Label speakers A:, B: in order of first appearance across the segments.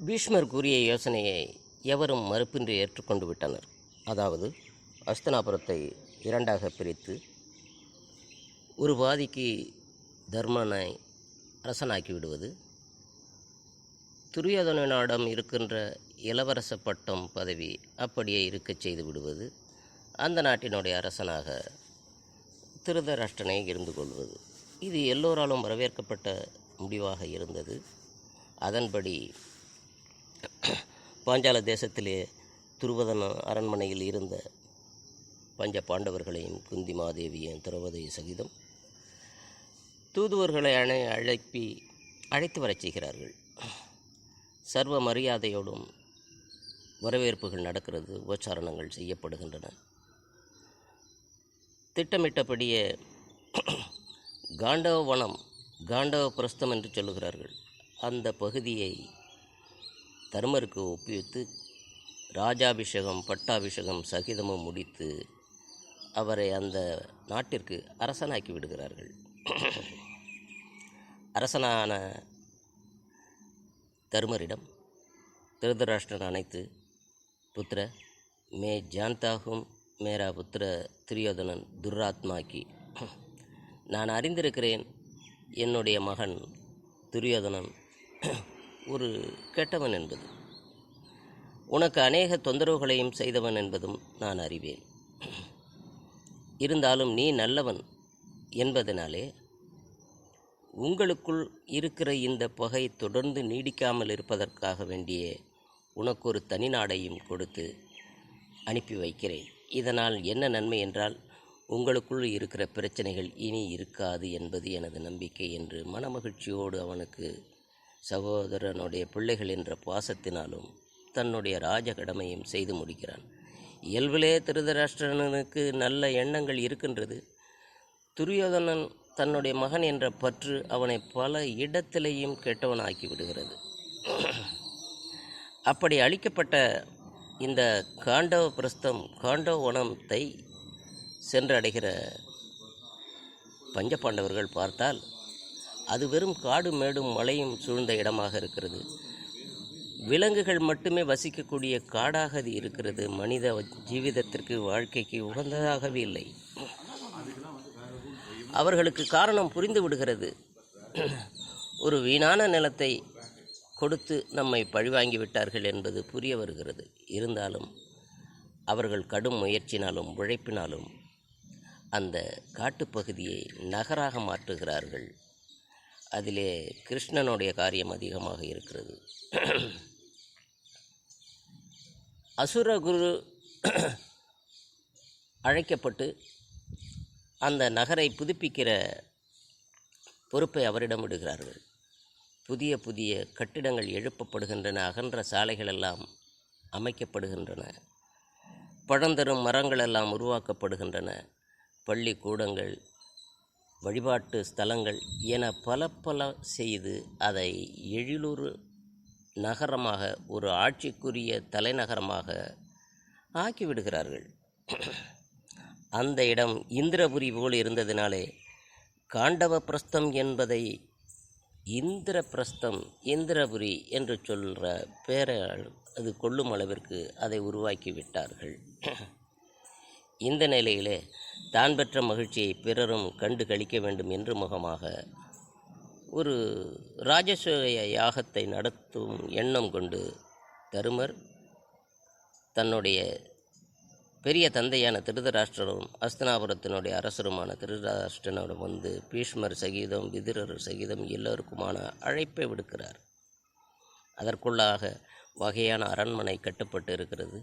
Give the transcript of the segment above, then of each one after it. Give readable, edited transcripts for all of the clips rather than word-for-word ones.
A: பீஷ்மர் கூறிய யோசனையை எவரும் மறுப்பின்றி ஏற்றுக்கொண்டு விட்டனர். அதாவது அஸ்தினாபுரத்தை இரண்டாக பிரித்து ஒரு பாதிக்கு தர்மனை அரசனாக்கி விடுவது, துரியோதனனிடம் இருக்கின்ற இளவரச பட்டம் பதவி அப்படியே இருக்கச் செய்து விடுவது, அந்த நாட்டினுடைய அரசனாக திருதராஷ்டிரனை இருந்து கொள்வது. இது எல்லோராலும் வரவேற்கப்பட்ட முடிவாக இருந்தது. அதன்படி பாஞ்சால தேசத்திலே துருவதன அரண்மனையில் இருந்த பஞ்ச பாண்டவர்களையும் குந்தி மாதேவியும் திரௌபதி சகிதம் தூதுவர்களை அழைத்து வரச் செய்கிறார்கள். சர்வ மரியாதையோடும் வரவேற்புகள் நடக்கிறது, உபச்சாரணங்கள் செய்யப்படுகின்றன. திட்டமிட்டபடியே காண்டவ வனம், காண்டவ பிரஸ்தம் என்று சொல்லுகிறார்கள், அந்த பகுதியை தருமருக்கு ஒப்புவித்து ராஜாபிஷேகம் பட்டாபிஷேகம் சகிதமும் முடித்து அவரை அந்த நாட்டிற்கு அரசனாக்கி விடுகிறார்கள். அரசனான தருமரிடம் திருதராஷ்டிரன் அனைத்து புத்திர மே ஜான்தாகும் மேரா புத்திர துரியோதனன் துராத்மாக்கி, நான் அறிந்திருக்கிறேன் என்னுடைய மகன் துரியோதனன் ஒரு கெட்டவன் என்பது, உனக்கு அநேக தொந்தரவுகளையும் செய்தவன் என்பதும் நான் அறிவேன். இருந்தாலும் நீ நல்லவன் என்பதனாலே உங்களுக்குள் இருக்கிற இந்த பகை தொடர்ந்து நீடிக்காமல் இருப்பதற்காக வேண்டிய உனக்கு ஒரு தனி நாடையும் கொடுத்து அனுப்பி வைக்கிறேன். இதனால் என்ன நன்மை என்றால், உங்களுக்குள் இருக்கிற பிரச்சனைகள் இனி இருக்காது என்பது எனது நம்பிக்கை என்று மனமகிழ்ச்சியோடு அவனுக்கு சகோதரனுடைய பிள்ளைகள் என்ற பாசத்தினாலும் தன்னுடைய ராஜ கடமையும் செய்து முடிக்கிறான். இயல்பிலே திருதராஷ்டிரனுக்கு நல்ல எண்ணங்கள் இருக்கின்றது. துரியோதனன் தன்னுடைய மகன் என்ற பற்று அவனை பல இடத்திலேயும் கெட்டவனாக்கி விடுகிறது. அப்படி அளிக்கப்பட்ட இந்த காண்டவ பிரஸ்தம், காண்டவ வனத்தை சென்றடைகிற பஞ்சபாண்டவர்கள் பார்த்தால் அது வெறும் காடு மேடும் மலையும் சூழ்ந்த இடமாக இருக்கிறது. விலங்குகள் மட்டுமே வசிக்கக்கூடிய காடாக அது இருக்கிறது. மனித ஜீவிதத்திற்கு, வாழ்க்கைக்கு உகந்ததாகவே இல்லை. அவர்களுக்கு காரணம் புரிந்து விடுகிறது. ஒரு வீணான நிலத்தை கொடுத்து நம்மை பழிவாங்கி விட்டார்கள் என்பது புரிய வருகிறது. இருந்தாலும் அவர்கள் கடும் முயற்சினாலும் உழைப்பினாலும் அந்த காட்டுப்பகுதியை நகராக மாற்றுகிறார்கள். அதிலே கிருஷ்ணனுடைய காரியம் அதிகமாக இருக்கிறது. அசுரகுரு அழைக்கப்பட்டு அந்த நகரை புதுப்பிக்கிற பொறுப்பை அவரிடம் விடுகிறார்கள். புதிய புதிய கட்டிடங்கள் எழுப்பப்படுகின்றன, அகன்ற சாலைகள் எல்லாம் அமைக்கப்படுகின்றன, பழந்தரும் மரங்கள் எல்லாம் உருவாக்கப்படுகின்றன, பள்ளிக்கூடங்கள், வழிபாட்டு ஸ்தலங்கள் என பல செய்து அதை எழிலூர் நகரமாக, ஒரு ஆட்சிக்குரிய தலைநகரமாக ஆக்கிவிடுகிறார்கள். அந்த இடம் இந்திரபுரி போல் இருந்ததினாலே காண்டவ பிரஸ்தம் என்பதை இந்திரபிரஸ்தம், இந்திரபுரி என்று சொல்கிற பேரை அது கொள்ளும் அளவிற்கு அதை உருவாக்கி விட்டார்கள். இந்த நிலையிலே தான் பெற்ற மகிழ்ச்சியை பிறரும் கண்டு கழிக்க வேண்டும் என்று முகமாக ஒரு ராஜசூய யாகத்தை நடத்தும் எண்ணம் கொண்டு தருமர் தன்னுடைய பெரிய தந்தையான திருதராஷ்டிரரும் அஸ்தினாபுரத்தினுடைய அரசருமான திருதராஷ்டிரனிடம் வந்து பீஷ்மர் சகிதம் விதுரர் சகிதம் எல்லோருக்குமான அழைப்பை விடுக்கிறார். அதற்குள்ளாக வகையான அரண்மனை கட்டப்பட்டு இருக்கிறது.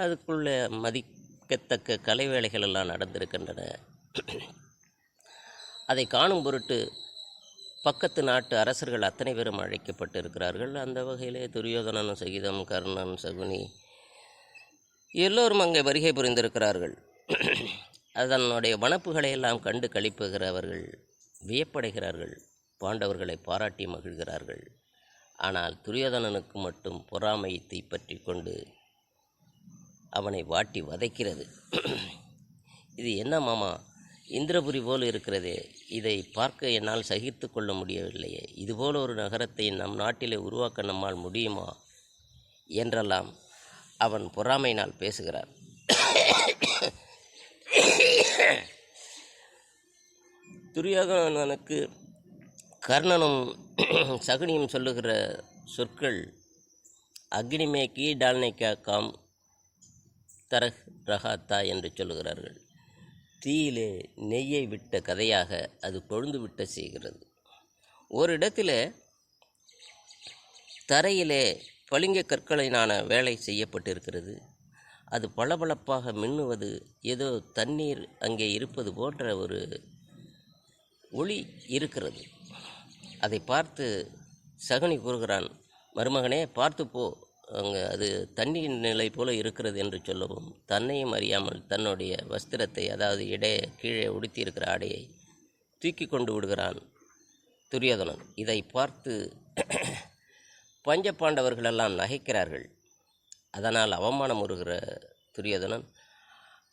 A: அதுக்குள்ளே மதிக்கத்தக்க கலை வேலைகள் எல்லாம் நடந்திருக்கின்றன. அதை காணும் பொருட்டு பக்கத்து நாட்டு அரசர்கள் அத்தனை பேரும் அழைக்கப்பட்டு இருக்கிறார்கள். அந்த வகையிலே துரியோதனன் சகிதம் கர்ணன், சகுனி எல்லோரும் அங்கே வருகை புரிந்திருக்கிறார்கள். அதனுடைய வனப்புகளை எல்லாம் கண்டு களிப்புகிறவர்கள் வியப்படைகிறார்கள், பாண்டவர்களை பாராட்டி மகிழ்கிறார்கள். ஆனால் துரியோதனனுக்கு மட்டும் பொறாமை தீப்பற்றி கொண்டு அவனை வாட்டி வதைக்கிறது. இது என்ன மாமா, இந்திரபுரி போல் இருக்கிறதே, இதை பார்க்க என்னால் சகித்து கொள்ள முடியவில்லையே, இதுபோல் ஒரு நகரத்தை நம் நாட்டிலே உருவாக்க நம்மால் முடியுமா என்றெல்லாம் அவன் பொறாமையினால் பேசுகிறான். துரியோதனனுக்கு கர்ணனும் சகுனியும் சொல்லுகிற சொற்கள் அக்னிமே கீ டால்னைக்கா காம் தரஹ் ரஹாத்தா என்று சொல்லுகிறார்கள். தீயிலே நெய்யை விட்ட கதையாக அது கொழுந்து விட்ட செய்கிறது. ஓரிடத்தில் தரையிலே பளிங்கு கற்களினான வேலை செய்யப்பட்டிருக்கிறது. அது பளபளப்பாக மின்னுவது, ஏதோ தண்ணீர் அங்கே இருப்பது போன்ற ஒரு ஒளி இருக்கிறது. அதை பார்த்து சகுனி கூறுகிறான், மருமகனே பார்த்து போ, அங்கே அது தண்ணீர் நிலை போல இருக்கிறது என்று சொல்லவும் தன்னையும் அறியாமல் தன்னுடைய வஸ்திரத்தை, அதாவது கீழே உடுத்தி இருக்கிற ஆடையை தூக்கி கொண்டு விடுகிறான் துரியோதனன். இதை பார்த்து பஞ்சபாண்டவர்களெல்லாம் நகைக்கிறார்கள். அதனால் அவமானம் உறுகிற துரியோதனன்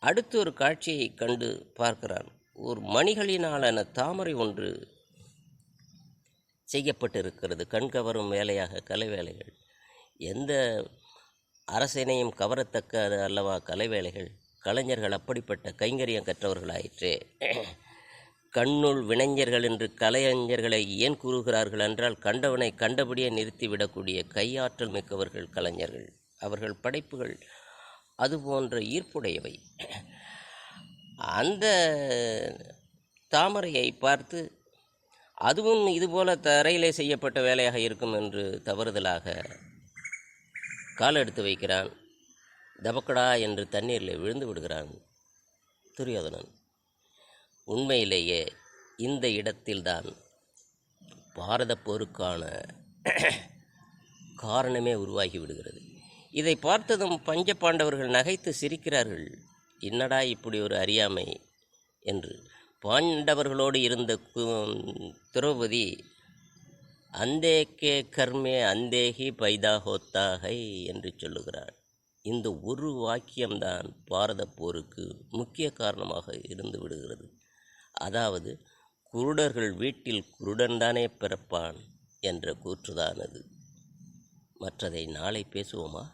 A: அடுத்து ஒரு காட்சியை கண்டு பார்க்கிறான். ஒரு மணிகளினாலான தாமரை ஒன்று செய்யப்பட்டிருக்கிறது. கண்கவரும் வேலையாக கலை வேலைகள். எந்த அரசனையும் கவரத்தக்க அல்லவா கலை வேலைகள். கலைஞர்கள் அப்படிப்பட்ட கைங்கரியம் கற்றவர்களாயிற்றே. கண்ணுள் வினைஞர்கள் என்று கலைஞர்களை ஏன் கூறுகிறார்கள் என்றால், கண்டவனை கண்டபடியே நிறுத்திவிடக்கூடிய கையாற்றல் மிக்கவர்கள் கலைஞர்கள். அவர்கள் படைப்புகள் அதுபோன்ற ஈர்ப்புடையவை. அந்த தாமரையை பார்த்து, அதுவும் இதுபோல தரையிலே செய்யப்பட்ட வேலையாக இருக்கும் என்று தவறுதலாக கால் எடுத்து வைக்கிறான். தபக்கடா என்று தண்ணீரில் விழுந்து விடுகிறான் துரியோதனன். உண்மையிலேயே இந்த இடத்தில்தான் பாரத போருக்கான காரணமே உருவாகி விடுகிறது. இதை பார்த்ததும் பஞ்ச பாண்டவர்கள் நகைத்து சிரிக்கிறார்கள். என்னடா இப்படி ஒரு அறியாமை என்று. பாண்டவர்களோடு இருந்த திரௌபதி அந்தேக்கே கர்மே அந்தேகி பைதா ஹோத்தாகை என்று சொல்லுகிறார். இந்த ஒரு வாக்கியம்தான் பாரத போருக்கு முக்கிய காரணமாக இருந்து விடுகிறது. அதாவது குருடர்கள் வீட்டில் குருடன்தானே பிறப்பான் என்ற கூற்றுதான் அது. மற்றதை நாளை பேசுவோமா?